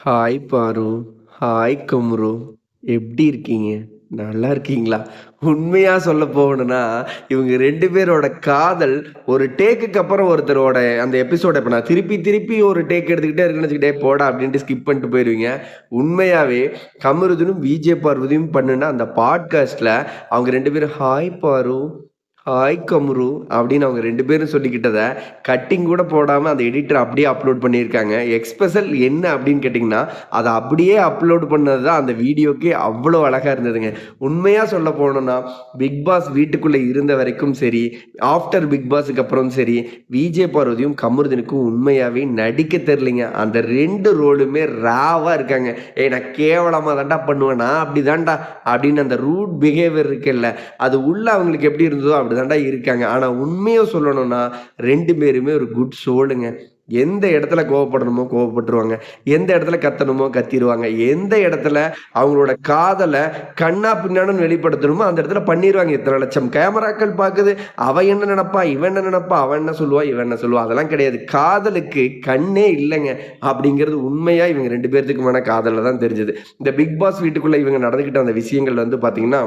Hi பாரு. Hi Kamru. எப்படி இருக்கீங்க? நல்லா இருக்கீங்களா? உண்மையா சொல்ல போகணும்னா, இவங்க 2 பேரோட காதல் ஒரு டேக்குக்கு அப்புறம் ஒருத்தரோட அந்த எபிசோட இப்ப நான் திருப்பி திருப்பி ஒரு டேக் எடுத்துக்கிட்டே இருக்கேன்னு வச்சுக்க, "டேய் போடா" அப்படின்ட்டு ஸ்கிப் பண்ணிட்டு போயிருவீங்க. உண்மையாவே கமருதீனும், விஜே பார்வதியும் பண்ணுன அந்த பாட்காஸ்ட்ல அவங்க 2 பேரும் "ஹாய் பாரு, ஹாய் கம்ரு" அப்படின்னு அவங்க 2 பேரும் சொல்லிக்கிட்டத கட்டிங் கூட போடாம அந்த எடிட்டர் அப்படியே அப்லோட் பண்ணியிருக்காங்க. எக்ஸ்பெஷல் என்ன அப்படின்னு கேட்டிங்கன்னா, அத அப்படியே அப்லோட் பண்ணது தான் அந்த வீடியோக்கே அவ்வளோ அழகா இருந்ததுங்க. உண்மையா சொல்ல போனோம்னா, பிக் பாஸ் வீட்டுக்குள்ள இருந்த வரைக்கும் சரி, ஆஃப்டர் பிக் பாஸ்க்கு அப்புறம் சரி, விஜே பார்வதியும் கமருதீனுக்கும் உண்மையாவே நடிக்க தெரியலைங்க. அந்த 2 ரோலுமே ராவா இருக்காங்க. "ஏய் நான் கேவலமா தான்டா பண்ணுவேன். நான் அப்படிதான்டா" அப்படின்னு அந்த ரூட் பிஹேவியர் இருக்குல்ல, அது உள்ள அவங்களுக்கு எப்படி இருந்ததோ அப்படிதான்டா இருக்காங்க. ஆனா உண்மைய சொல்லணும்னா 2 பேருமே ஒரு குட் சோலுங்க. எந்த இடத்துல கோவப்படணுமோ கோவப்பட்டுருவாங்க. எந்த இடத்துல கத்தணுமோ கத்திருவாங்க. எந்த இடத்துல அவங்களோட காதல கன்னா பின்னான்னு வெளிப்படுத்தணுமோ அந்த இடத்துல பண்ணிருவாங்க. இத்தன லட்சம் கேமராக்கள் பாக்குது. அவ என்ன நெனப்பா? இவன் என்ன நெனப்பா? அவன் என்ன சொல்லுவா? இவன் என்ன சொல்லுவா? அதெல்லாம் கிடையாது. காதலுக்கு கண்ணே இல்லங்க. அப்படிங்கிறது உண்மையா இவங்க 2 பேத்துக்குமான காதல்ல தான் தெரிஞ்சது. இந்த பிக் பாஸ் வீட்டுக்குள்ள இவங்க நடந்துக்கிட்ட அந்த விஷயங்கள் வந்து பாத்தீங்கன்னா,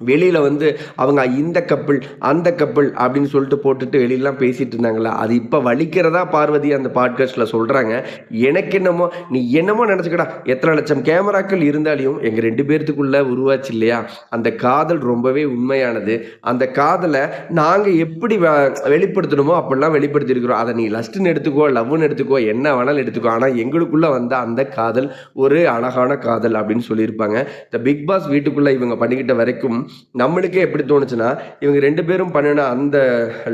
வெளியில வந்து அவங்க இந்த கப்பிள், அந்த கப்பிள் அப்படின்னு சொல்லிட்டு போட்டுட்டு வெளிலலாம் பேசிட்டு இருந்தாங்கல்ல, அது இப்ப வலிக்கிறதா பார்வதி அந்த பாட்காஸ்ட்ல சொல்றாங்க. எனக்கு என்னமோ, "நீ என்னமோ நெனச்சுக்கடா. எத்தன லட்சம் கேமராக்கள் இருந்தாலும் எங்க 2 பேத்துக்குள்ள உருவாச்சு இல்லையா? அந்த காதல் ரொம்பவே உண்மையானது. அந்த காதல நாங்க எப்படி வெளிப்படுத்தணுமோ அப்படிலாம் வெளிப்படுத்தியிருக்கிறோம். அத நீ லஸ்ட்ன்னு எடுத்துக்கோ, லவ்வுன்னு எடுத்துக்கோ, என்ன வேணாலும் எடுத்துக்கோ. ஆனா எங்களுக்குள்ள வந்த அந்த காதல் ஒரு அழகான காதல்" அப்படின்னு சொல்லியிருப்பாங்க. இந்த பிக் பாஸ் வீட்டுக்குள்ள இவங்க பண்ணிக்கிட்ட வரைக்கும் நம்மளுக்கே எப்படி தோணுச்சுன்னா, இவங்க 2 பேரும் பண்ணுன அந்த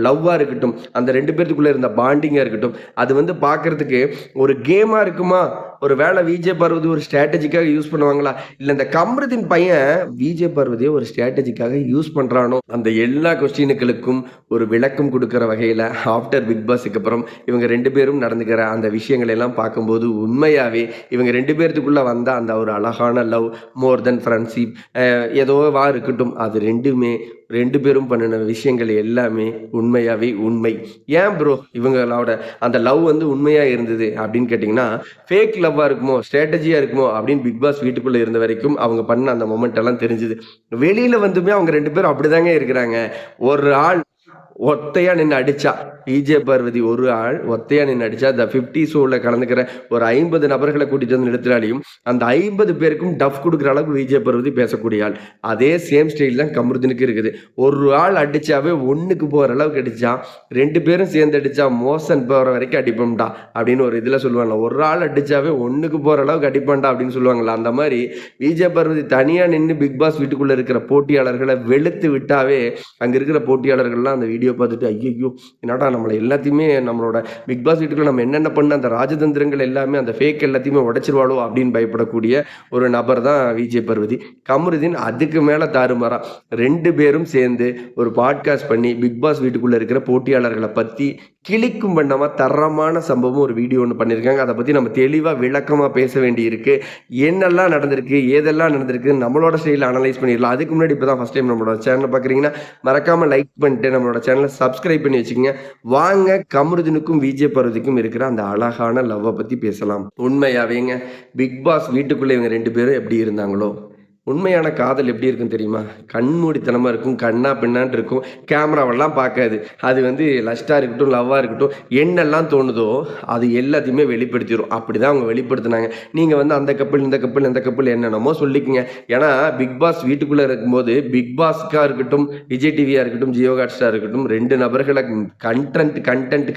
லவ்வா இருக்கட்டும், அந்த 2 பேத்துக்குள்ள இருந்த பாண்டிங்கா இருக்கட்டும், அது வந்து பார்க்கறதுக்கு ஒரு கேமா இருக்குமா? ஒரு வேள விஜே பார்வதி ஒரு ஸ்ட்ராட்டஜிக்காக யூஸ் பண்ணுவாங்களா? இல்ல இந்த கம்ருதீன் பையன் விஜே பார்வதிய ஒரு ஸ்ட்ராட்டஜிக்காக யூஸ் பண்றானோ? அந்த எல்லா கொஸ்டினுக்களுக்கும் ஒரு விளக்கம் குடுக்கிற வகையில ஆஃப்டர் பிக் பாஸ்க்கு அப்புறம் இவங்க 2 பேரும் நடந்துக்கிற அந்த விஷயங்களை எல்லாம் பார்க்கும்போது, உண்மையாவே இவங்க 2 பேத்துக்குள்ள வந்த அந்த ஒரு அழகான லவ், மோர் தென் ஃப்ரெண்ட்ஷிப் ஏதோவா இருக்கட்டும். அது 2 பேரும் பண்ணுன விஷயங்கள் எல்லாமே உண்மையாவே உண்மை. ஏன் ப்ரோ இவங்களோட அந்த லவ் வந்து உண்மையா இருந்தது அப்படின்னு கேட்டீங்கன்னா, ஃபேக் லவ்வா இருக்குமோ, ஸ்ட்ராட்டஜியா இருக்குமோ அப்படின்னு பிக் பாஸ் வீட்டுக்குள்ள இருந்த வரைக்கும் அவங்க பண்ண அந்த மொமெண்ட் எல்லாம் தெரிஞ்சது. வெளியில வந்துமே அவங்க 2 பேரும் அப்படிதாங்க இருக்கிறாங்க. ஒரு ஆள் ஒத்தையா நின்னு அடிச்சா, விஜே பார்வதி ஒரு ஆள் ஒத்தையா நின்னு அடிச்சா, இந்த 50 ஷோல கலந்துக்கிற ஒரு 50 நபர்கள கூட்டிட்டு வந்து நிறுத்தினாலையும், அந்த 50 பேருக்கும் டஃப் குடுக்குற அளவுக்கு விஜே பார்வதி பேசக்கூடிய ஆள். அதே சேம் ஸ்டைல் தான் கமருதீனுக்கு இருக்குது. ஒரு ஆள் அடிச்சாவே 1க்கு போற அளவுக்கு அடிச்சான். 2 பேரும் சேர்ந்து அடிச்சா மோசன் போற வரைக்கும் அடிப்போம்டா அப்படின்னு ஒரு இதுல சொல்லுவாங்கல்ல. ஒரு ஆள் அடிச்சாவே 1க்கு போற அளவுக்கு அடிப்பான்டா அப்படின்னு சொல்லுவாங்கல்ல. அந்த மாரி விஜே பார்வதி தனியா நின்னு பிக் பாஸ் வீட்டுக்குள்ள இருக்கிற போட்டியாளர்கள வெளுத்து விட்டாவே, அங்க இருக்கிற போட்டியாளர்கள்லாம் அந்த வீடியோ பார்த்துட்டு, "ஐய்யய்யோ! என்னடா நம்மள எல்லாத்தையுமே நம்மளோட பிக் பாஸ் வீட்டுக்குள்ள நம்ம என்னென்ன பண்ண அந்த ராஜதந்திரங்கள் எல்லாமே அந்த ஃபேக் எல்லாத்தையுமே உடைச்சிருவாளோ!" அப்படின்னு பயப்படக்கூடிய ஒரு நபர் தான் விஜே பார்வதி. கமருதீன் அதுக்கு மேல தாறுமாறா 2 பேரும் சேர்ந்து ஒரு பாட்காஸ்ட் பண்ணி பிக் பாஸ் வீட்டுக்குள்ள இருக்கிற போட்டியாளர்கள பத்தி கிழிக்கும் வண்ணமா தரமான சம்பவம் ஒரு வீடியோ ஒண்ணு பண்ணியிருக்காங்க. அத பத்தி நம்ம தெளிவா விளக்கமா பேச வேண்டியிருக்கு. என்னெல்லாம் நடந்திருக்கு, ஏதெல்லாம் நடந்திருக்கு நம்மளோட ஸ்டைல்ல அனலைஸ் பண்ணிடலாம். அதுக்கு முன்னாடி இப்ப தான் ஃபர்ஸ்ட் டைம் நம்மளோட சேனல பார்க்குறீங்கன்னா, மறக்காம லைக் பண்ணிட்டு நம்மளோட சேனல சப்ஸ்கிரைப் பண்ணி வச்சுக்கங்க. வாங்க கமருதீனுக்கும், விஜே பார்வதிக்கும் இருக்கிற அந்த அழகான லவ்வ பத்தி பேசலாம். உண்மையாவேங்க பிக் பாஸ் வீட்டுக்குள்ள இவங்க 2 பேரும் எப்படி இருந்தாங்களோ, உண்மையான காதல் எப்படி இருக்கும் தெரியுமா? கண்மூடித்தனமா இருக்கும். கன்னா பின்னான்னு இருக்கும். கேமராவெல்லாம் பார்க்காது. அது வந்து லஸ்ட்டா இருக்கட்டும், லவ்வா இருக்கட்டும், என்னெல்லாம் தோணுதோ அது எல்லாத்தையுமே வெளிப்படுத்திரும். அப்படிதான் அவங்க வெளிப்படுத்துனாங்க. நீங்க வந்து அந்த கப்பிள், இந்த கப்பிள், இந்த கப்பிள் என்னென்னமோ சொல்லிக்கங்க. ஏன்னா பிக் பாஸ் வீட்டுக்குள்ள இருக்கும்போது, பிக் பாஸ்க்கா இருக்கட்டும், விஜய் டிவியா இருக்கட்டும், ஜியோ ஹாட்ஸ்டார் இருக்கட்டும் 2 நபர்கள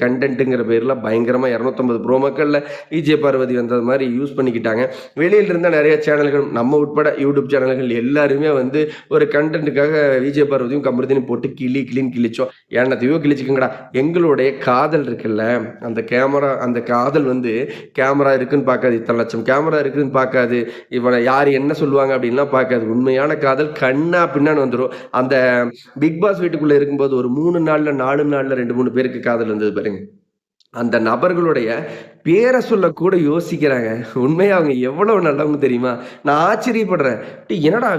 கன்டென்ட்ங்கிற பேர்ல பயங்கரமா 250 ப்ரோமோக்கள்ல விஜே பார்வதி வந்தது மாரி யூஸ் பண்ணிக்கிட்டாங்க. வெளியில இருந்த நெறைய சேனல்கள் நம்ம உட்பட யூடியூப் சேனல்கள் எல்லாருமே வந்து ஒரு கண்டென்ட்டுக்காக விஜய் பார்வதியும் கமருதீனும் போட்டு கிளின்னு கிழிச்சோம். என்னத்தையோ கிழிச்சுக்கங்கடா. எங்களுடைய காதல் இருக்குல்ல, அந்த காதல் வந்து கேமரா இருக்குன்னு பார்க்காது. இத்தனை லட்சம் கேமரா இருக்குன்னு பார்க்காது. இவன யார் என்ன சொல்லுவாங்க அப்படின்லாம் பார்க்காது. உண்மையான காதல் கன்னா பின்னான்னு வந்துரும். அந்த பிக் பாஸ் வீட்டுக்குள்ள இருக்கும்போது ஒரு 3 நாள்ல, 4 நாள்ல 2, 3 பேருக்கு காதல் வந்தது பாருங்க. அந்த நபர்களுடைய பேர சொல்லக்கூட யோசிக்கிறாங்க. உண்மையா அவங்க எவ்வளவு நல்லவங்க தெரியுமா? நான் ஆச்சரியப்படுறேன். டேய் என்னடா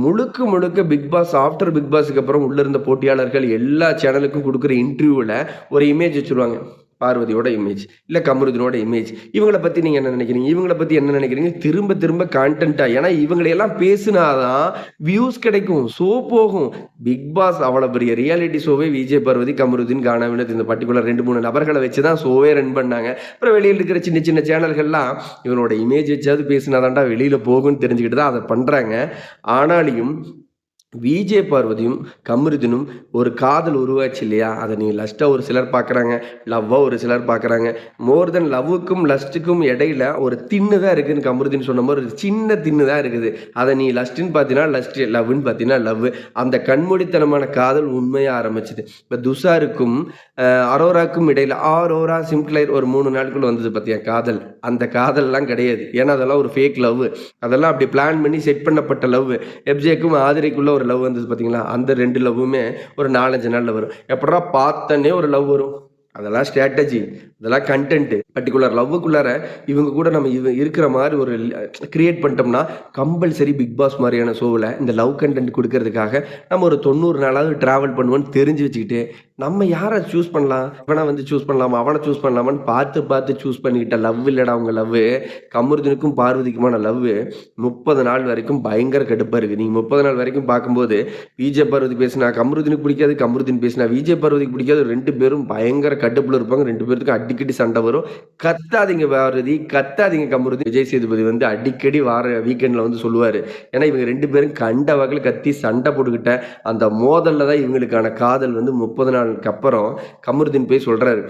முழுக்க முழுக்க பிக் பாஸ் ஆஃப்டர் பிக் பாஸ்க்கு அப்புறம் உள்ள இருந்த போட்டியாளர்கள் எல்லா சேனலுக்கும் குடுக்குற இன்டர்வியூல ஒரு இமேஜ் வச்சுருவாங்க. பார்வதியோட இமேஜ், இல்ல கமருதீனோட இமேஜ். இவங்கள பத்தி நீங்க என்ன நினைக்கிறீங்க? இவங்கள பத்தி என்ன நினைக்கிறீங்க? திரும்ப திரும்ப கான்டென்ட்டா ஏன்னா இவங்களையெல்லாம் பேசுனா தான் வியூஸ் கிடைக்கும். ஷோ போகும். பிக் பாஸ் அவ்வளோ பெரிய ரியாலிட்டி ஷோவே விஜய் பார்வதி, கமருதீன், கானா வினோத் இந்த பர்ட்டிகுலர் 2, 3 நபர்கள வச்சு தான் ஷோவே ரன் பண்ணாங்க. அப்புறம் வெளியில இருக்கிற சின்ன சின்ன சேனல்கள்லாம் இவனோட இமேஜ் வச்சாவது பேசினா தான்டா வெளியில போகும்னு தெரிஞ்சுக்கிட்டு தான் அத பண்றாங்க. ஆனாலும் விஜே பார்வதியும் கமருதீனும் ஒரு காதல் உருவாச்சு இல்லையா? அத நீ லஸ்ட்டா ஒரு சிலர் பார்க்குறாங்க. லவ்வா ஒரு சிலர் பார்க்குறாங்க. மோர் தென் லவ்வுக்கும் லஸ்ட்டுக்கும் இடையில ஒரு தின்னு தான் இருக்குன்னு கமருதீன் சொன்ன மாரி ஒரு சின்ன தின்னு தான் இருக்குது. அத நீ லஸ்ட்டுன்னு பார்த்தீன்னா லஸ்ட்டு, லவ்வுன்னு பார்த்தீன்னா லவ்வு. அந்த கண்மூடித்தனமான காதல் உண்மையா ஆரம்பிச்சது. இப்ப துஷாருக்கும் அரோராக்கும் இடையில ஆரோரா, சிம்க்ளைர் ஒரு 3 நாளுக்குள்ள வந்தது பார்த்தியா காதல். அந்த காதல்லாம் கிடையாது. ஏன்னா அதெல்லாம் ஒரு ஃபேக் லவ்வு. அதெல்லாம் அப்படி பிளான் பண்ணி செட் பண்ணப்பட்ட லவ்வு. எஃப்ஜேக்கும் ஆதிரைக்குள்ள ஒரு லவ் வந்தது பார்த்தீங்களா? அந்த 2 லவ்வுமே ஒரு 4, 5 நாள்ல வரும். எப்பட்றா பார்த்தோன்னே ஒரு லவ் வரும். அதெல்லாம் ஸ்ட்ராட்டஜி. அதெல்லாம் கன்டென்ட். பர்ட்டிகுலர் லவ்வுக்குள்ளார இவங்க கூட நம்ம இருக்கிற மாரி ஒரு கிரியேட் பண்ணிட்டோம்னா, கம்பல்சரி பிக் பாஸ் மாரியான ஷோவுல இந்த லவ் கன்டென்ட் குடுக்கறதுக்காக நம்ம ஒரு 90 நாளாவது டிராவல் பண்ணுவோம்னு தெரிஞ்சு வச்சுக்கிட்டு, நம்ம யார சூஸ் பண்ணலாம்? இவன வந்து சூஸ் பண்ணலாமா? அவன சூஸ் பண்ணலாமான்னு பார்த்து பார்த்து சூஸ் பண்ணிக்கிட்ட லவ் இல்லடா உங்க லவ்வு. கமருதீனுக்கும் பார்வதிக்குமான லவ்வு 30 நாள் வரைக்கும் பயங்கர கடுப்பா இருக்கு. நீங்க 30 நாள் வரைக்கும் பார்க்கும்போது, விஜய் பார்வதி பேசினா கமருதீனுக்கு பிடிக்காது, கமருதீன் பேசினா விஜய் பார்வதிக்கு பிடிக்காது. 2 பேரும் பயங்கர கடுப்புல இருப்பாங்க. 2 பேத்துக்கும் அடிக்கடி சண்டை வரும். கத்தாதீங்க பாரதி, கத்தாதீங்க கமருதீன். விஜய் சேதுபதி வந்து அடிக்கடி வார வீக்கெண்ட்ல வந்து சொல்லுவாரு. ஏன்னா இவங்க 2 பேரும் கண்ட வகையில கத்தி சண்டை போட்டுக்கிட்ட அந்த மோதல்ல தான் இவங்களுக்கான காதல் வந்து 30 நாளுக்கு அப்புறம் கமருதீன் போய் சொல்றாரு.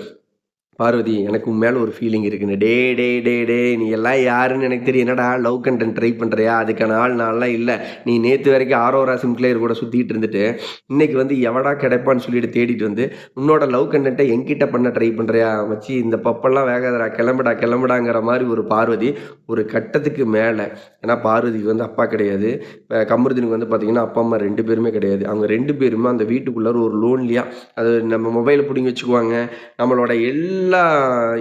பார்வதி எனக்கு உன் மேல ஒரு ஃபீலிங் இருக்குன்னு. டேய் டேய் டேய் டேய் நீ எல்லாம் யாருன்னு எனக்கு தெரியும். என்னடா லவ் கன்டென்ட் ட்ரை பண்றியா? அதுக்கான ஆள் நான்லாம் இல்ல. நீ நேத்து வரைக்கும் ஆரோரா சிம்க்ளேயர் கூட சுத்திட்டு இருந்துட்டு, இன்னைக்கு வந்து எவடா கிடைப்பான்னு சொல்லிட்டு தேடிட்டு வந்து, உன்னோட லவ் கன்டென்ட்ட என்கிட்ட பண்ண ட்ரை பண்றியா? மச்சி இந்த பப்பெல்லாம் வேகாதடா, கிளம்புடா கிளம்புடாங்கிற மாரி ஒரு பார்வதி ஒரு கட்டத்துக்கு மேல. ஏன்னா பார்வதிக்கு வந்து அப்பா கிடையாது. கமருதீனுக்கு வந்து பார்த்தீங்கன்னா, அப்பா, அம்மா 2 பேருமே கிடையாது. அவங்க 2 பேருமே அந்த வீட்டுக்குள்ளார ஒரு லோன்லியா, அது நம்ம மொபைல புடுங்கி வச்சுக்குவாங்க. நம்மளோட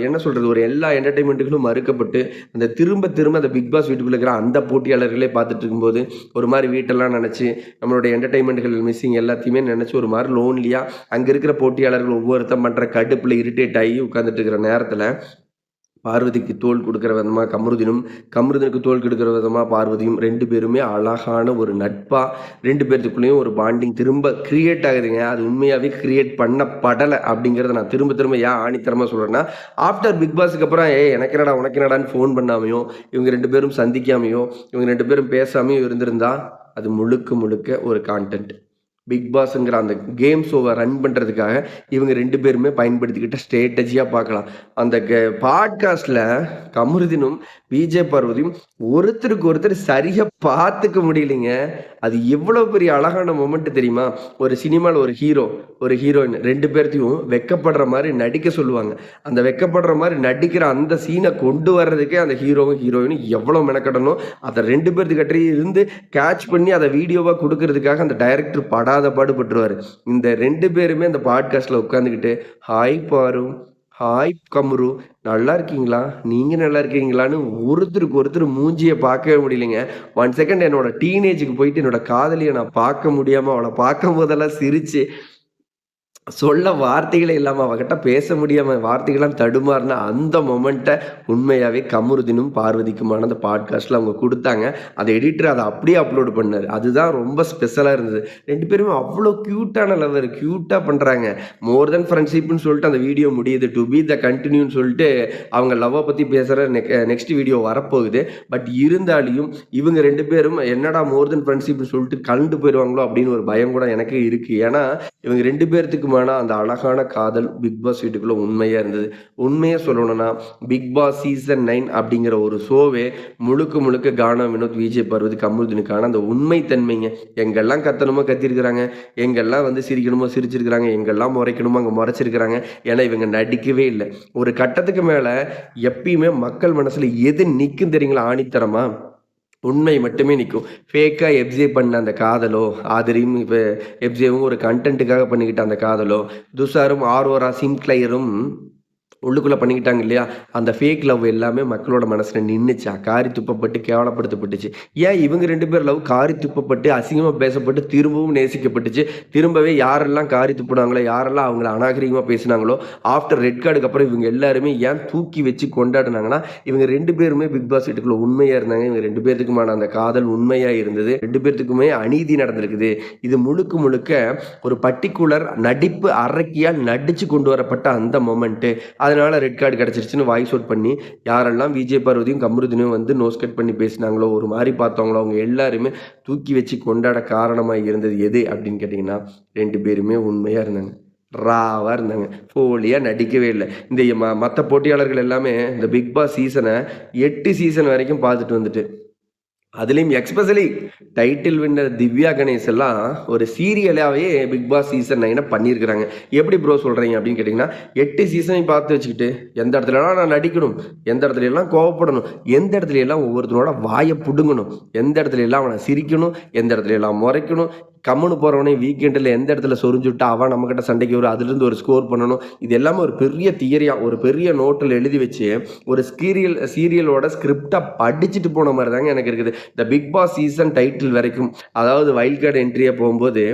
என்ன சொல்றது? ஒரு எல்லா என்டர்டெயின்மெண்ட்டுகளும் மறுக்கப்பட்டு, அந்த திரும்ப திரும்ப அந்த பிக் பாஸ் வீட்டுக்குள்ள இருக்கிற அந்த போட்டியாளர்களே பார்த்துட்டு இருக்கும்போது, ஒரு மாரி வீட்டெல்லாம் நெனச்சு, நம்மளுடைய என்டர்டெயின்மெண்ட்கள் மிஸ்ஸிங் எல்லாத்தையுமே நெனச்சு ஒரு மாரி லோன்லியா, அங்க இருக்கிற போட்டியாளர்கள் ஒவ்வொருத்தன் பண்ற கடுப்புல இரிட்டேட் ஆகி உட்கார்ந்துட்டு இருக்கிற நேரத்துல, பார்வதிக்கு தோள் கொடுக்கிற விதமா கமருதீனும், கமருதீனுக்கு தோள் கொடுக்கிற விதமா பார்வதியும் 2 பேருமே அழகான ஒரு நட்பா 2 பேத்துக்குள்ளேயும் ஒரு பாண்டிங் திரும்ப கிரியேட் ஆகுதுங்க. அது உண்மையாவே கிரியேட் பண்ணப்படல அப்படிங்கிறத நான் திரும்ப திரும்ப ஏன் ஆணித்தரமா சொல்றேன்னா, ஆஃப்டர் பிக் பாஸ்க்கு அப்புறம் ஏய் எனக்கு என்னடா உனக்கு என்னடான்னு ஃபோன் பண்ணாமயோ, இவங்க 2 பேரும் சந்திக்காமயோ, இவங்க 2 பேரும் பேசாமயோ இருந்திருந்தா, அது முழுக்க முழுக்க ஒரு கான்டென்ட். பிக் பாஸ்ங்கிற அந்த கேம் ஷோவை ரன் பண்ணுறதுக்காக இவங்க 2 பேருமே பயன்படுத்திக்கிட்ட ஸ்ட்ரேட்டஜியாக பார்க்கலாம். அந்த பாட்காஸ்ட்டில் கமருதீனும், விஜய் பார்வதியும் ஒருத்தருக்கு ஒருத்தர் சரியாக பார்த்துக்க முடியலைங்க. அது எவ்வளோ பெரிய அழகான மொமெண்ட் தெரியுமா? ஒரு சினிமாவில் ஒரு ஹீரோ, ஒரு ஹீரோயின் 2 பேர்த்தையும் வெட்கப்படுற மாதிரி நடிக்க சொல்லுவாங்க. அந்த வெட்கப்படுற மாதிரி நடிக்கிற அந்த சீனை கொண்டு வர்றதுக்கே அந்த ஹீரோவும் ஹீரோயினும் எவ்வளோ மெனக்கடணும். அதை 2 பேர்த்துக்கிட்டே இருந்து கேட்ச் பண்ணி அதை வீடியோவாக கொடுக்கறதுக்காக அந்த டைரக்டர் படாத பாடுபட்டுருவாரு. இந்த 2 பேருமே அந்த பாட்காஸ்ட்ல உட்காந்துக்கிட்டு, ஹாய் பாரு, ஹாய் கம்ரு, நல்லா இருக்கீங்களா? நீங்க நல்லா இருக்கீங்களான்னு ஒருத்தருக்கு ஒருத்தர் மூஞ்சிய பார்க்கவே முடியலைங்க. 1 செகண்ட் என்னோட டீனேஜுக்கு போயிட்டு என்னோட காதலிய நான் பார்க்க முடியாம அவள பார்க்கும்போதெல்லாம் சிரிச்சு சொல்ல வார்த்தைகளே இல்லாம அவகிட்ட பேச முடியாம வார்த்தைகள்லாம் தடுமாறுன அந்த மொமெண்ட்ட உண்மையாவே கமருதீனும், பார்வதிக்குமான அந்த பாட்காஸ்ட்ல அவங்க குடுத்தாங்க. அத எடிட்டர் அத அப்படியே அப்லோட் பண்ணாரு. அதுதான் ரொம்ப ஸ்பெஷலா இருந்தது. 2 பேருமே அவ்ளோ கியூட்டான லவ்வர். கியூட்டா பண்றாங்க. மோர் தென் ஃப்ரெண்ட்ஷிப்ன்னு சொல்லிட்டு அந்த வீடியோ முடியுது. டு பி த கன்டினியூன்னு சொல்லிட்டு அவங்க லவ்வ பத்தி பேசுற நெக்ஸ்ட் வீடியோ வரப்போகுது. பட் இருந்தாலும் இவங்க 2 பேரும் என்னடா மோர் தென் ஃப்ரெண்ட்ஷிப்ன்னு சொல்லிட்டு கலண்டு போயிருவாங்களோ அப்படின்னு ஒரு பயம் கூட எனக்கு இருக்கு. ஏன்னா இவங்க 2 பேர்த்துக்குமான அந்த அழகான காதல் பிக் பாஸ் வீட்டுக்குள்ள உண்மையா இருந்தது. உண்மையா சொல்லணும்னா பிக் பாஸ் சீசன் 9 அப்படிங்கிற ஒரு ஷோவே முழுக்க முழுக்க கானா வினோத், விஜய் பார்வதி, கமருதீனுக்கான அந்த உண்மை தன்மைங்க. எங்கெல்லாம் கத்தணுமோ கத்திருக்கிறாங்க, எங்கெல்லாம் வந்து சிரிக்கணுமோ சிரிச்சிருக்கிறாங்க, எங்கெல்லாம் முறைக்கணுமோ அங்க முறைச்சிருக்கிறாங்க. ஏன்னா இவங்க நடிக்கவே இல்லை. ஒரு கட்டத்துக்கு மேல எப்பயுமே மக்கள் மனசுல எது நிக்கும் தெரியுங்களா? ஆணித்தரமா உண்மை மட்டுமே நிற்கும். ஃபேக்கா எஃப்ஜே பண்ண அந்த காதலோ, ஆதிரியும் இப்ப எஃப்ஜேவும் ஒரு கன்டென்ட்டுக்காக பண்ணிக்கிட்ட அந்த காதலோ, துஷாரும், ஆரோரா, சின்க்ளையரும் உள்ளுக்குள்ள பண்ணிக்கிட்டாங்க இல்லையா? அந்த ஃபேக் லவ் எல்லாமே மக்களோட மனசுல நின்னுச்சா? காரி துப்பப்பட்டு, கேவலப்படுத்தப்பட்டுச்சு. ஏன் இவங்க 2 பேர் லவ் காரி துப்பப்பட்டு, அசிங்கமா பேசப்பட்டு, திரும்பவும் நேசிக்கப்பட்டுச்சு. திரும்பவே யாரெல்லாம் காரி துப்புனாங்களோ, யாரெல்லாம் அவங்கள அநாகரிகமா பேசினாங்களோ, ஆஃப்டர் ரெட் கார்டுக்கு அப்புறம் இவங்க எல்லாருமே ஏன் தூக்கி வச்சு கொண்டாடுனாங்கன்னா, இவங்க 2 பேருமே பிக் பாஸ் வீட்டுக்குள்ள உண்மையா இருந்தாங்க. இவங்க 2 பேத்துக்குமான அந்த காதல் உண்மையா இருந்தது. 2 பேத்துக்குமே அநீதி நடந்திருக்குது. இது முழுக்க முழுக்க ஒரு பர்ட்டிகுலர் நடிப்பு அரக்கியா நடிச்சு கொண்டு வரப்பட்ட அந்த மொமெண்ட்டு. அதனால ரெட் கார்டு கிடைச்சிருச்சுன்னு வாய்ஸ் அவுட் பண்ணி யாரெல்லாம் விஜய் பார்வதியும் கமருதீனும் வந்து நோஸ் கட் பண்ணி பேசினாங்களோ, ஒரு மாதிரி பார்த்தாங்களோ, அவங்க எல்லாருமே தூக்கி வச்சு கொண்டாட காரணமா இருந்தது எது அப்படின்னு கேட்டிங்கன்னா 2 பேருமே உண்மையா இருந்தாங்க. ராவா இருந்தாங்க. போலியா நடிக்கவே இல்ல. இந்த மத்த போட்டியாளர்கள் எல்லாமே இந்த பிக் பாஸ் சீசன 8 சீசன் வரைக்கும் பார்த்துட்டு வந்துட்டு அதுலயும் especially title winner Divya Ganesh எல்லாம் ஒரு சீரியலாவே பிக் பாஸ் சீசன் 9 பண்ணியிருக்கிறாங்க. எப்படி ப்ரோ சொல்றீங்க அப்படின்னு கேட்டீங்கன்னா 8 சீசனையும் பார்த்து வச்சுக்கிட்டு எந்த இடத்துலலாம் நான் நடிக்கணும், எந்த இடத்துல எல்லாம் கோவப்படணும், எந்த இடத்துல எல்லாம் ஒவ்வொருத்தரோட வாயை புடுங்கணும், எந்த இடத்துல எல்லாம் அவனை சிரிக்கணும், எந்த இடத்துல எல்லாம் முறைக்கணும், கம்முன்னு போறவனே வீக்கெண்டில் எந்த இடத்துல சொரிஞ்சு விட்டா அவன் நம்மகிட்ட சண்டைக்கு வரும், அதுலேருந்து ஒரு ஸ்கோர் பண்ணணும். இது எல்லாமே ஒரு பெரிய தியரியா ஒரு பெரிய நோட்டில் எழுதி வச்சு ஒரு சீரியலோட ஸ்கிரிப்டா படிச்சுட்டு போன மாதிரி தாங்க எனக்கு இருக்குது. இந்த பிக் பாஸ் சீசன் டைட்டில் வரைக்கும், அதாவது வைல்ட் கார்டு என்ட்ரியா போகும்போது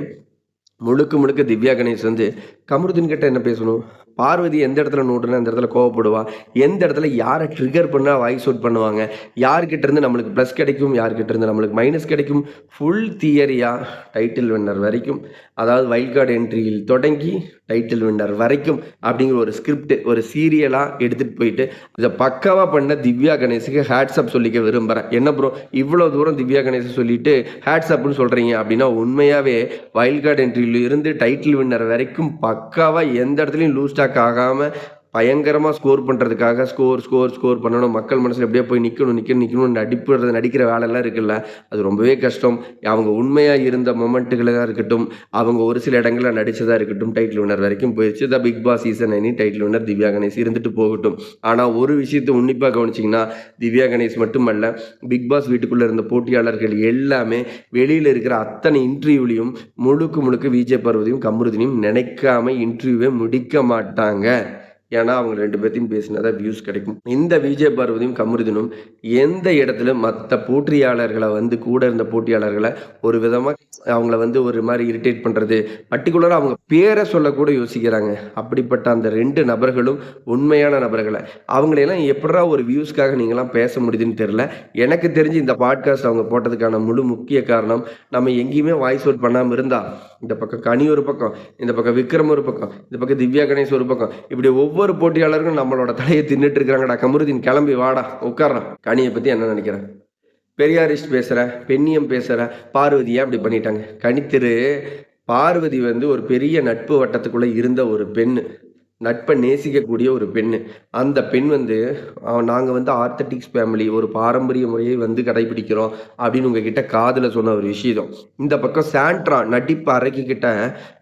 முழுக்க முழுக்க திவ்யா கணேஷ் வந்து கமருதீன் கிட்ட என்ன பேசணும், பார்வதி எந்த இடத்துல நோட்டுனா அந்த இடத்துல கோவப்படுவா, எந்த இடத்துல யாரை ட்ரிகர் பண்ணால் வாய்ஸ் அவுட் பண்ணுவாங்க, யார்கிட்ட இருந்து நம்மளுக்கு ப்ளஸ் கிடைக்கும், யார்கிட்ட இருந்து நம்மளுக்கு மைனஸ் கிடைக்கும், ஃபுல் தியரியாக டைட்டில் வின்னர் வரைக்கும், அதாவது வைல்ட் கார்டு என்ட்ரியில் தொடங்கி டைட்டில் வின்னர் வரைக்கும் அப்படிங்கிற ஒரு ஸ்கிரிப்ட் ஒரு சீரியலாக எடுத்துகிட்டு போயிட்டு இதை பக்காவாக பண்ண திவ்யா கணேஷுக்கு ஹேட்ஸ்அப் சொல்லிக்க விரும்புகிறேன். என்ன ப்ரோ இவ்வளோ தூரம் திவ்யா கணேஷ் சொல்லிட்டு ஹேட்ஸ்அப்னு சொல்கிறீங்க அப்படின்னா உண்மையாகவே வைல்ட் கார்டு என்ட்ரியில் இருந்து டைட்டில் வின்னர் வரைக்கும் பக்காவாக எந்த இடத்துலையும் லூஸ் டாக் ஆகாமல் பயங்கரமாக ஸ்கோர் பண்ணுறதுக்காக ஸ்கோர் பண்ணணும், மக்கள் மனசில் எப்படியோ போய் நிற்கணும் நடிக்கிற வேலையெல்லாம் இருக்குல்ல, அது ரொம்பவே கஷ்டம். அவங்க உண்மையாக இருந்த மொமெண்ட்டுகளாக இருக்கட்டும், அவங்க ஒரு சில இடங்களில் நடித்ததாக இருக்கட்டும், டைட்டில் வின்னர் வரைக்கும் போயிடுச்சு. The Bigg Boss season 9 title winner Divya Ganesh இருந்துட்டு போகட்டும். ஆனால் ஒரு விஷயத்தை உன்னிப்பாக கவனிச்சிங்கன்னா திவ்யா கணேஷ் மட்டுமல்ல, பிக் பாஸ் வீட்டுக்குள்ளே இருந்த போட்டியாளர்கள் எல்லாமே வெளியில் இருக்கிற அத்தனை இன்டர்வியூலையும் முழுக்க விஜய் பார்வதியும் கமருதீனையும் நினைக்காம இன்டர்வியூவே முடிக்க மாட்டாங்க. ஏன்னா அவங்க 2 பேர்த்தையும் பேசினாதான் வியூஸ் கிடைக்கும். இந்த விஜய் பார்வதியும் கமருதீனும் எந்த இடத்துல மற்ற போட்டியாளர்களை வந்து கூட இருந்த போட்டியாளர்களை ஒரு விதமாக அவங்கள வந்து ஒரு மாதிரி இரிட்டேட் பண்ணுறது, பர்டிகுலராக அவங்க பேரை சொல்லக்கூட யோசிக்கிறாங்க. அப்படிப்பட்ட அந்த 2 நபர்களும் உண்மையான நபர்களை அவங்களையெல்லாம் எப்படா ஒரு வியூஸ்க்காக நீங்களாம் பேச முடியுதுன்னு தெரியல. எனக்கு தெரிஞ்சு இந்த பாட்காஸ்ட் அவங்க போட்டதுக்கான முழு முக்கிய காரணம், நம்ம எங்கேயுமே வாய்ஸ் அவுட் பண்ணாமல் இருந்தா இந்த பக்கம் கனி ஒரு பக்கம், இந்த பக்கம் விக்ரம் ஒரு பக்கம், இந்த பக்கம் திவ்யா கணேஷ் ஒரு பக்கம், இப்படி ஒவ்வொரு போட்டியாளர்களும் நம்மளோட தலையை தின்னுட்டு இருக்கிறாங்கடா. கமருதீன் கிளம்பி வாடா உட்கார்றான். கனியை பற்றி என்ன நினைக்கிறேன், பெரியாரிஸ்ட் பேசுகிற, பெண்ணியம் பேசுகிற, பார்வதியை அப்படி பண்ணிட்டாங்க. கனித்திரு பார்வதி வந்து ஒரு பெரிய நட்பு வட்டத்துக்குள்ளே இருந்த ஒரு பெண்ணு, நட்பை நேசிக்கக்கூடிய ஒரு பெண்ணு. அந்த பெண் வந்து நாங்கள் வந்து ஆர்த்தடிக்ஸ் ஃபேமிலி ஒரு பாரம்பரிய முறையை வந்து கடைபிடிக்கிறோம் அப்படின்னு உங்ககிட்ட காதில் சொன்ன ஒரு விஷயம். இந்த பக்கம் சாண்ட்ரா நடிப்பு அரைக்கிட்ட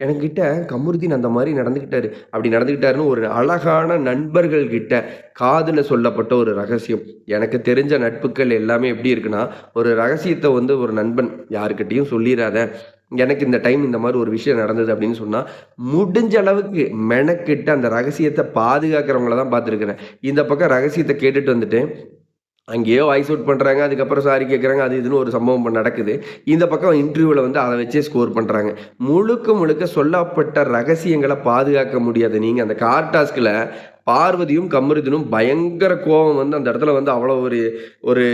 எனக்கிட்ட கமருதீன் அந்த மாதிரி நடந்துக்கிட்டாரு, அப்படி நடந்துக்கிட்டாருன்னு ஒரு அழகான நண்பர்கள் கிட்ட காதில் சொல்லப்பட்ட ஒரு ரகசியம். எனக்கு தெரிஞ்ச நட்புகள் எல்லாமே எப்படி இருக்குன்னா, ஒரு ரகசியத்தை வந்து ஒரு நண்பன் யாருக்கிட்டையும் சொல்லிடாத, எனக்கு இந்த டைம் இந்த மாதிரி ஒரு விஷயம் நடந்தது அப்படின்னு சொன்னால் முடிஞ்ச அளவுக்கு மெனக்கிட்டு அந்த ரகசியத்தை பாதுகாக்கிறவங்கள தான் பார்த்துருக்குறேன். இந்த பக்கம் ரகசியத்தை கேட்டுட்டு வந்துட்டு அங்கேயோ வாய்ஸ் அவுட் பண்ணுறாங்க, அதுக்கப்புறம் சாரி கேட்குறாங்க, அது இதுன்னு ஒரு சம்பவம் நடக்குது. இந்த பக்கம் இன்டர்வியூவில் வந்து அதை வச்சே ஸ்கோர் பண்ணுறாங்க. முழுக்க சொல்லப்பட்ட ரகசியங்களை பாதுகாக்க முடியாது. நீங்கள் அந்த கார் டாஸ்கில் பார்வதியும் கமருதீனும் பயங்கர கோபம் வந்து அந்த இடத்துல வந்து அவ்வளோ ஒரு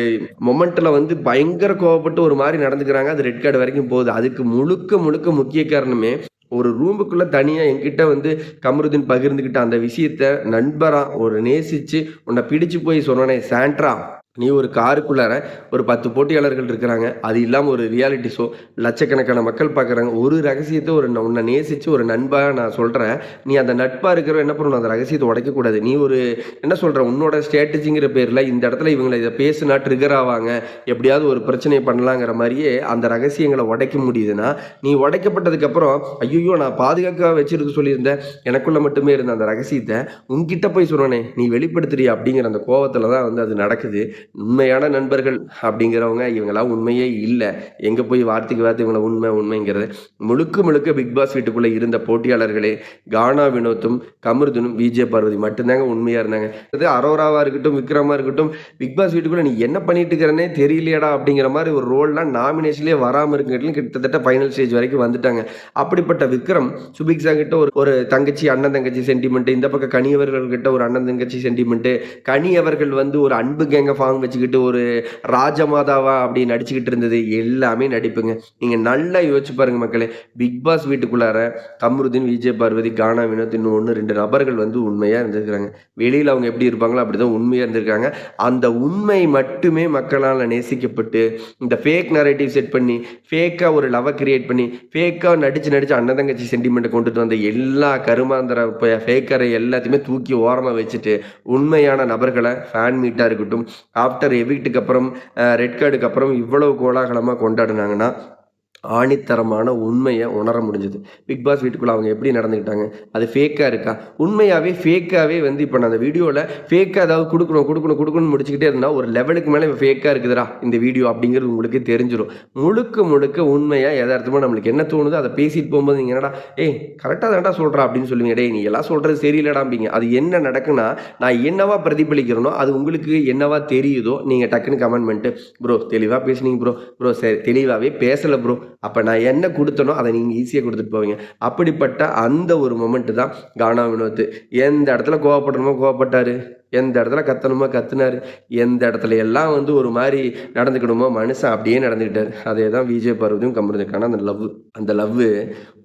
மொமெண்ட்டில் வந்து பயங்கர கோவப்பட்டு ஒரு மாதிரி நடந்துக்கிறாங்க. அது ரெட் கார்டு வரைக்கும் போகுது. அதுக்கு முழுக்க முக்கிய காரணமே ஒரு ரூமுக்குள்ள தனியா என்கிட்ட வந்து கமருதீன் பகிர்ந்துக்கிட்ட அந்த விஷயத்த நண்பரா ஒரு நேசிச்சு உன்னை பிடிச்சு போய் சொன்னனே சாண்ட்ரா, நீ ஒரு காருக்குள்ளார ஒரு 10 போட்டியாளர்கள் இருக்கிறாங்க, அது இல்லாமல் ஒரு ரியாலிட்டி ஷோ லட்சக்கணக்கான மக்கள் பார்க்குறாங்க. ஒரு ரகசியத்தை உன்னை நேசித்து ஒரு நண்பாக நான் சொல்கிறேன், நீ அந்த நட்பாக இருக்கிற என்ன பண்ணணும், அந்த ரகசியத்தை உடைக்கக்கூடாது. நீ ஒரு என்ன சொல்கிற உன்னோட ஸ்ட்ராட்டஜிங்கிற பேரில் இந்த இடத்துல இவங்களை இதை பேசுனா ட்ரிகர் ஆவாங்க, எப்படியாவது ஒரு பிரச்சனையை பண்ணலாங்கிற மாதிரியே அந்த ரகசியங்களை உடைக்க முடியுதுன்னா, நீ உடைக்கப்பட்டதுக்கப்புறம் ஐயோ நான் பாதுகாக்க வச்சிருக்கு சொல்லியிருந்தேன், எனக்குள்ளே மட்டுமே இருந்த அந்த ரகசியத்தை உன்கிட்ட போய் சொன்னனே நீ வெளிப்படுத்துறியா அப்படிங்கிற அந்த கோவத்தில் தான் வந்து அது நடக்குது. உண்மையான நண்பர்கள் அப்படிங்கிறவங்க இவங்கலாம் உண்மையே இல்ல. எங்க போய் வார்த்தைக்கு வார்த்தை இவங்கள உண்மைங்கிறது. முழுக்க முழுக்க பிக் பாஸ் வீட்டுக்குள்ள இருந்த போட்டியாளர்களே கானா வினோத்தும், கமருதீனும், விஜே பார்வதி மட்டும் தாங்க உண்மையா இருந்தாங்க. அது அரோராவா இருக்கட்டும், விக்ரமா இருக்கட்டும், பிக் பாஸ் வீட்டுக்குள்ள நீ என்ன பண்ணிட்டு இருக்கிறன்னே தெரியலையேடா அப்படிங்கிற மாரி ஒரு ரோல்லாம் நாமினேஷன்லயே வராம இருக்கங்காட்டிலும் கிட்டத்தட்ட ஃபைனல் ஸ்டேஜ் வரைக்கும் வந்துட்டாங்க. அப்படிப்பட்ட விக்ரம் சுபிக்ஷா கிட்ட ஒரு தங்கச்சி அண்ணன் தங்கச்சி சென்டிமெண்ட், இந்த பக்கம் கனி அவர்கள் கிட்ட ஒரு அண்ணன் தங்கச்சி சென்டிமெண்ட், கனி அவர்கள் வந்து ஒரு அன்பு கேங்க ஃபார்ம் வச்சுக்கிட்டு ஒரு ராஜமாதாவா அப்படி நடிச்சுக்கிட்டு இருந்தது எல்லாமே நடிப்புங்க. நீங்க நல்லா யோசிச்சு பாருங்க மக்களே. பிக் பாஸ் வீட்டுக்குள்ளார கமருதீன், விஜய் பார்வதி, கானா வினோத் இன்னும் 1, 2 நபர்கள் வந்து உண்மையா இருந்திருக்கிறாங்க. வெளியில அவங்க எப்படி இருப்பாங்களோ அப்படிதான் உண்மையா இருந்திருக்காங்க. அந்த உண்மை மட்டுமே மக்களால் நேசிக்கப்பட்டு இந்த ஃபேக் நரேட்டிவ் செட் பண்ணி ஃபேக்கா ஒரு லவ் கிரியேட் பண்ணி ஃபேக்கா நடிச்சு அண்ணன் தங்கச்சி சென்டிமெண்ட் கொண்டுட்டு வந்த எல்லா கருமாந்திர ஃபேக்கரை எல்லாத்தையுமே தூக்கி ஓரமா வச்சுட்டு உண்மையான நபர்களை ஃபேன் மீட்டா இருக்கட்டும், ஆஃப்டர் எவிக்ட்டுக்கு அப்புறம் ரெட் கார்டுக்கு அப்புறம் இவ்வளவு கோலாகலமா கொண்டாடினாங்கன்னா ஆணித்தரமான உண்மையை உணர முடிஞ்சது. பிக் பாஸ் வீட்டுக்குள்ள அவங்க எப்படி நடந்துக்கிட்டாங்க, அது ஃபேக்கா இருக்கா, உண்மையாவே ஃபேக்காவே வந்து இப்போ நான் அந்த வீடியோவில் ஃபேக்கா ஏதாவது கொடுக்கணும்னு முடிச்சுக்கிட்டே இருந்தா ஒரு லெவலுக்கு மேலே ஃபேக்கா இருக்குதுடா இந்த வீடியோ அப்படிங்கிறது உங்களுக்கு தெரிஞ்சிடும். முழுக்க உண்மையா யதார்த்தமா நம்மளுக்கு என்ன தோணுதோ அதை பேசிட்டு போகும்போது நீங்கள் என்னடா கரெக்டாக தான்டா சொல்கிறா அப்படின்னு சொல்லுவீங்க. நீ எல்லாம் சொல்கிறது சரியில்லடாம்பிங்க. அது என்ன நடக்குன்னா நான் என்னவா பிரதிபலிக்கிறனோ அது உங்களுக்கு என்னவா தெரியுதோ நீங்கள் டக்குன்னு கமெண்ட் பண்ணிட்டு ப்ரோ தெளிவாக பேசுனீங்க ப்ரோ சரி தெளிவாகவே பேசலை ப்ரோ, அப்போ நான் என்ன கொடுத்தனோ அதை நீங்கள் ஈஸியாக கொடுத்துட்டு போவீங்க. அப்படிப்பட்ட அந்த ஒரு மொமெண்ட் தான் கானா வினோத். எந்த இடத்துல கோவப்படணுமோ கோவப்பட்டார், எந்த இடத்துல கத்தணுமோ கத்துனாரு, எந்த இடத்துல எல்லாம் வந்து ஒரு மாதிரி நடந்துக்கணுமோ மனுஷன் அப்படியே நடந்துக்கிட்டார். அதே தான் விஜய் பார்வதியும் கமருதீனுக்கான அந்த லவ்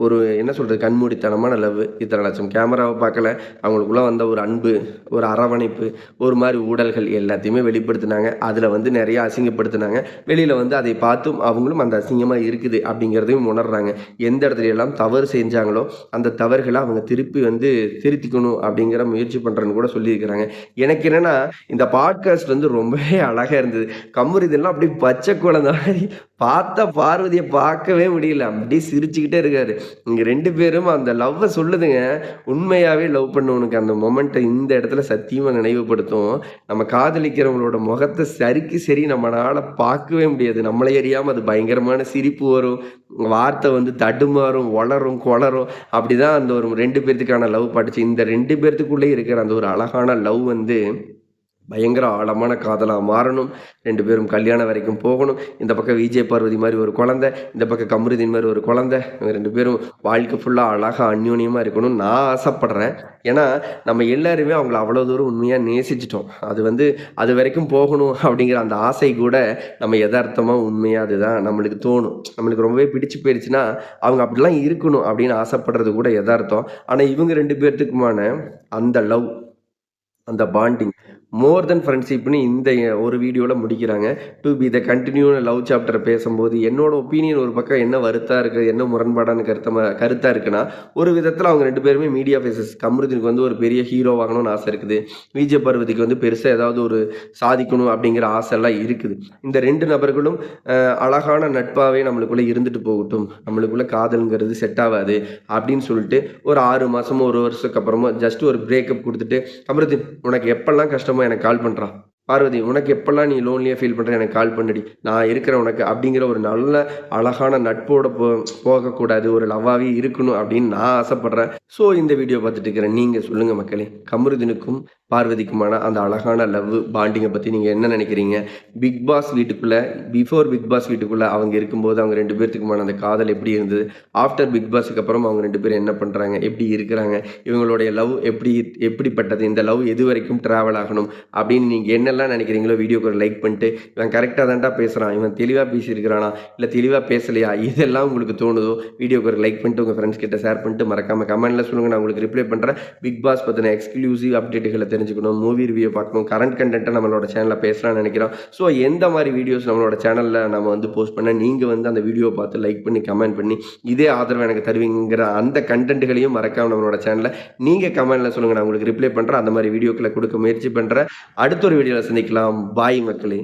ஒரு என்ன சொல்கிறது கண்மூடித்தனமான லவ். இத்தனை லட்சம் கேமராவை பார்க்கல, அவங்களுக்குள்ள வந்த ஒரு அன்பு, ஒரு அரவணைப்பு, ஒரு மாதிரி ஊடல்கள் எல்லாத்தையுமே வெளிப்படுத்தினாங்க. அதில் வந்து நிறைய அசிங்கப்படுத்தினாங்க. வெளியில் வந்து அதை பார்த்தும் அவங்களும் அந்த அசிங்கமாக இருக்குது அப்படிங்கிறதையும் உணர்றாங்க. எந்த இடத்துல எல்லாம் தவறு செஞ்சாங்களோ அந்த தவறுகளை அவங்க திருப்பி வந்து திருத்திக்கணும் அப்படிங்கிற முயற்சி பண்ணுறேன்னு கூட சொல்லியிருக்கிறாங்க. எனக்கு என்னன்னா இந்த பாட்காஸ்ட் வந்து ரொம்பவே அழகா இருந்தது. கமருதீன்லாம் அப்படியே பச்சை குழந்தை மாதிரி பார்த்தா பார்வதியை பார்க்கவே முடியல, அப்படியே சிரிச்சுக்கிட்டே இருக்காரு. இங்க 2 பேரும் அந்த லவ்வை சொல்லுதுங்க. உண்மையாவே லவ் பண்ணவனுக்கு அந்த மொமெண்ட்டை இந்த இடத்துல சத்தியமா நினைவுபடுத்தும். நம்ம காதலிக்கிறவங்களோட முகத்தை சரி நம்மளால பார்க்கவே முடியாது. நம்மளை அறியாம அது பயங்கரமான சிரிப்பு வரும், வார்த்தை வந்து தடுமாறும், வளரும் கொளரும். அப்படிதான் அந்த ஒரு 2 பேர்த்துக்கான லவ் பாட்டுச்சு. இந்த 2 பேர்த்துக்குள்ளே இருக்கிற அந்த ஒரு அழகான லவ் வந்து பயங்கர ஆழமான காதலா மாறணும். 2 பேரும் கல்யாணம் வரைக்கும் போகணும். இந்த பக்கம் விஜய் பார்வதி மாதிரி ஒரு குழந்தை, இந்த பக்கம் கமருதீன் மாதிரி ஒரு குழந்தை. இவங்க 2 பேரும் வாழ்க்கை ஃபுல்லா அழகா அந்யோன்யமா இருக்கணும்னு நான் ஆசைப்படுறேன். ஏன்னா நம்ம எல்லாருமே அவங்கள அவ்வளோ தூரம் உண்மையா நேசிச்சிட்டோம். அது வந்து அது வரைக்கும் போகணும் அப்படிங்கிற அந்த ஆசை கூட நம்ம யதார்த்தமா உண்மையா அதுதான் நம்மளுக்கு தோணும். நம்மளுக்கு ரொம்பவே பிடிச்சு போயிடுச்சுன்னா அவங்க அப்படிலாம் இருக்கணும் அப்படின்னு ஆசைப்படுறது கூட யதார்த்தம். ஆனா இவங்க 2 பேர்த்துக்குமான அந்த லவ், அந்த பாண்டிங் மோர் தென் ஃப்ரெண்ட்ஷிப்னு இந்த ஒரு வீடியோவில் முடிக்கிறாங்க. To be the continue love chapter பேசும்போது என்னோட ஒப்பீனியன் ஒரு பக்கம் என்ன வருத்தா இருக்குது, என்ன முரண்பாடான கருத்தாக இருக்குன்னா, ஒரு விதத்தில் அவங்க 2 பேருமே மீடியா ஃபேஸஸ். கமருதீனுக்கு வந்து ஒரு பெரிய ஹீரோ ஆகணும்னு ஆசை இருக்குது, விஜய் பார்வதிக்கு வந்து பெருசாக ஏதாவது ஒரு சாதிக்கணும் அப்படிங்கிற ஆசைலாம் இருக்குது. இந்த 2 நபர்களும் அழகான நட்பாகவே நம்மளுக்குள்ளே இருந்துட்டு போகட்டும், நம்மளுக்குள்ளே காதல்ங்கிறது செட் ஆகாது அப்படின்னு சொல்லிட்டு ஒரு 6 மாதமோ 1 வருஷத்துக்கு அப்புறமா ஜஸ்ட் ஒரு பிரேக்கப் கொடுத்துட்டு, கமருதீன் உனக்கு எப்பெல்லாம் கஷ்டமோ எனக்கு கால் பண்றா, பார்வதி உனக்கு எப்பெல்லாம் நீ லோன்லியா ஃபீல் பண்ற எனக்கு கால் பண்ணடி, நான் இருக்கிறேன் உனக்கு அப்படிங்கிற ஒரு நல்ல அழகான நட்போட போகக்கூடாது, ஒரு லவ்வாவே இருக்கணும் அப்படின்னு நான் ஆசைப்படுறேன். ஸோ இந்த வீடியோ பார்த்துட்டு இருக்கிறேன், நீங்க சொல்லுங்க மக்களே, கமருதீனுக்கும் பார்வதிக்குமான அந்த அழகான லவ் பாண்டிங்கை பற்றி நீங்கள் என்ன நினைக்கிறீங்க? பிக் பாஸ் வீட்டுக்குள்ளே, பிஃபோர் பிக் பாஸ் வீட்டுக்குள்ளே அவங்க இருக்கும்போது அவங்க 2 பேர்த்துக்குமான அந்த காதல் எப்படி இருந்தது, ஆஃப்டர் பிக் பாஸுக்கு அப்புறம் அவங்க 2 பேரும் என்ன பண்ணுறாங்க, எப்படி இருக்கிறாங்க, இவங்களுடைய லவ் எப்படிப்பட்டது, இந்த லவ் எது வரைக்கும் ட்ராவல் ஆகணும் அப்படின்னு நீங்கள் என்னெல்லாம் நினைக்கிறீங்களோ வீடியோக்கு லைக் பண்ணிட்டு, இவன் கரெக்டாக தான்டா பேசுகிறான், இவன் தெளிவாக பேசியிருக்கிறானா இல்லை தெளிவாக பேசலையா, இதெல்லாம் உங்களுக்கு தோணுதோ வீடியோக்கு லைக் பண்ணிட்டு உங்கள் ஃப்ரெண்ட்ஸ் கிட்ட ஷேர் பண்ணிட்டு மறக்காமல் கமெண்ட்டில் சொல்லுங்கள். நான் உங்களுக்கு ரிப்ளை பண்ணுறேன். பிக் பாஸ் பற்றின எக்ஸ்க்ளூசிவ் அப்டேட்டுகளை தெரிஞ்சுக்கணும், மூவி ரிவ்யூ பார்க்கணும், கரண்ட் கண்டென்ட்டை நம்மளோட சேனலில் பேசலாம்னு நினைக்கிறோம். ஸோ எந்த மாதிரி வீடியோஸ் நம்மளோட சேனலில் நம்ம வந்து போஸ்ட் பண்ண நீங்கள் வந்து அந்த வீடியோவை பார்த்து லைக் பண்ணி கமெண்ட் பண்ணி இதே ஆதரவு எனக்கு தருவீங்கிற அந்த கண்டென்ட்டுகளையும் மறக்காம நம்மளோட சேனலில் நீங்கள் கமெண்ட்டில் சொல்லுங்கள். நான் உங்களுக்கு ரிப்ளை பண்ணுறேன். அந்த மாதிரி வீடியோக்களை கொடுக்க முயற்சி பண்ணுறேன். அடுத்த ஒரு வீடியோவில் சந்திக்கலாம். பாய் மக்களே.